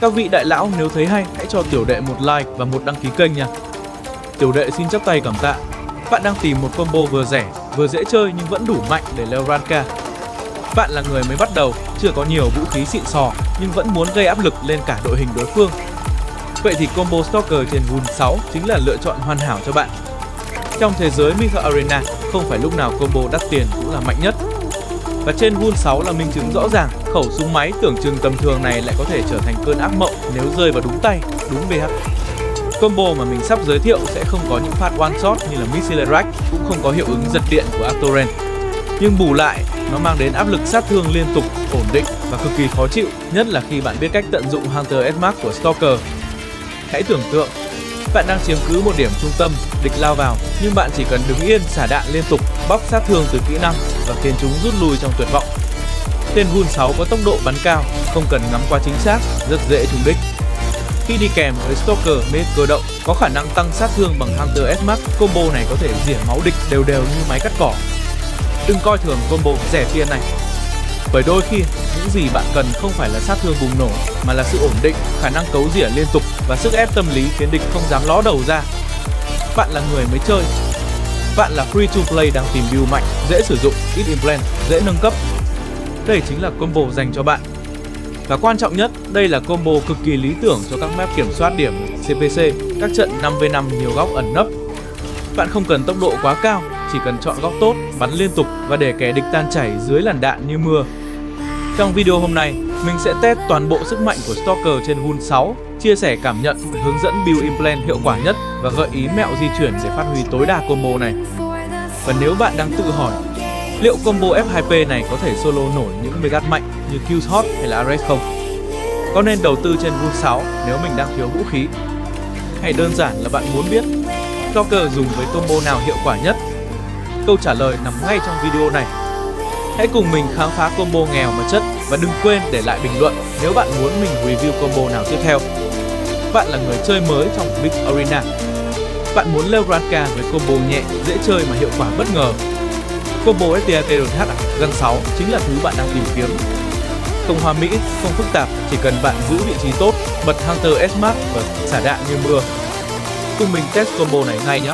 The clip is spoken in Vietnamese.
Các vị đại lão nếu thấy hay, hãy cho tiểu đệ một like và một đăng ký kênh nha. Tiểu đệ xin chắp tay cảm tạ. Bạn đang tìm một combo vừa rẻ, vừa dễ chơi nhưng vẫn đủ mạnh để leo rank. Bạn là người mới bắt đầu, chưa có nhiều vũ khí xịn sò nhưng vẫn muốn gây áp lực lên cả đội hình đối phương. Vậy thì combo Stalker trên Wound 6 chính là lựa chọn hoàn hảo cho bạn. Trong thế giới Mech Arena, không phải lúc nào combo đắt tiền cũng là mạnh nhất. Và trên Wound 6 là minh chứng rõ ràng, khẩu súng máy tưởng chừng tầm thường này lại có thể trở thành cơn ác mộng nếu rơi vào đúng tay, đúng VH. Combo mà mình sắp giới thiệu sẽ không có những pha one shot như là Synergizes, cũng không có hiệu ứng giật điện của Actoren. Nhưng bù lại, nó mang đến áp lực sát thương liên tục, ổn định và cực kỳ khó chịu, nhất là khi bạn biết cách tận dụng Hunter S-Mark của Stalker. Hãy tưởng tượng, bạn đang chiếm cứ một điểm trung tâm, địch lao vào, nhưng bạn chỉ cần đứng yên xả đạn liên tục, bóc sát thương từ kỹ năng và khiến chúng rút lui trong tuyệt vọng. Tên Wound 6 có tốc độ bắn cao, không cần ngắm quá chính xác, rất dễ trúng đích. Khi đi kèm với Stalker Mech cơ động, có khả năng tăng sát thương bằng Hunter S-Mark, combo này có thể rỉa máu địch đều đều như máy cắt cỏ. Đừng coi thường combo rẻ tiền này, bởi đôi khi những gì bạn cần không phải là sát thương bùng nổ mà là sự ổn định, khả năng cấu rỉa liên tục và sức ép tâm lý khiến địch không dám ló đầu ra. Bạn là người mới chơi, bạn là free to play đang tìm build mạnh, dễ sử dụng, ít implant, dễ nâng cấp. Đây chính là combo dành cho bạn. Và quan trọng nhất, đây là combo cực kỳ lý tưởng cho các map kiểm soát điểm CPC, các trận 5v5 nhiều góc ẩn nấp. Bạn không cần tốc độ quá cao, chỉ cần chọn góc tốt, bắn liên tục và để kẻ địch tan chảy dưới làn đạn như mưa. Trong video hôm nay, mình sẽ test toàn bộ sức mạnh của Stalker trên Wound 6, chia sẻ cảm nhận, hướng dẫn build implant hiệu quả nhất và gợi ý mẹo di chuyển để phát huy tối đa combo này. Và nếu bạn đang tự hỏi, liệu combo F2P này có thể solo nổi những megat mạnh như Q Hot hay là Ares không? Có nên đầu tư trên Wound 6 nếu mình đang thiếu vũ khí? Hay đơn giản là bạn muốn biết Stalker dùng với combo nào hiệu quả nhất? Câu trả lời nằm ngay trong video này. Hãy cùng mình khám phá combo nghèo mà chất và đừng quên để lại bình luận nếu bạn muốn mình review combo nào tiếp theo. Bạn là người chơi mới trong Mech Arena. Bạn muốn leo rank với combo nhẹ, dễ chơi mà hiệu quả bất ngờ. Combo STIP gần 6 chính là thứ bạn đang tìm kiếm. Không hoa mỹ, không phức tạp, chỉ cần bạn giữ vị trí tốt, bật Hunter S-Mark và xả đạn như mưa. Cùng mình test combo này ngay nhé!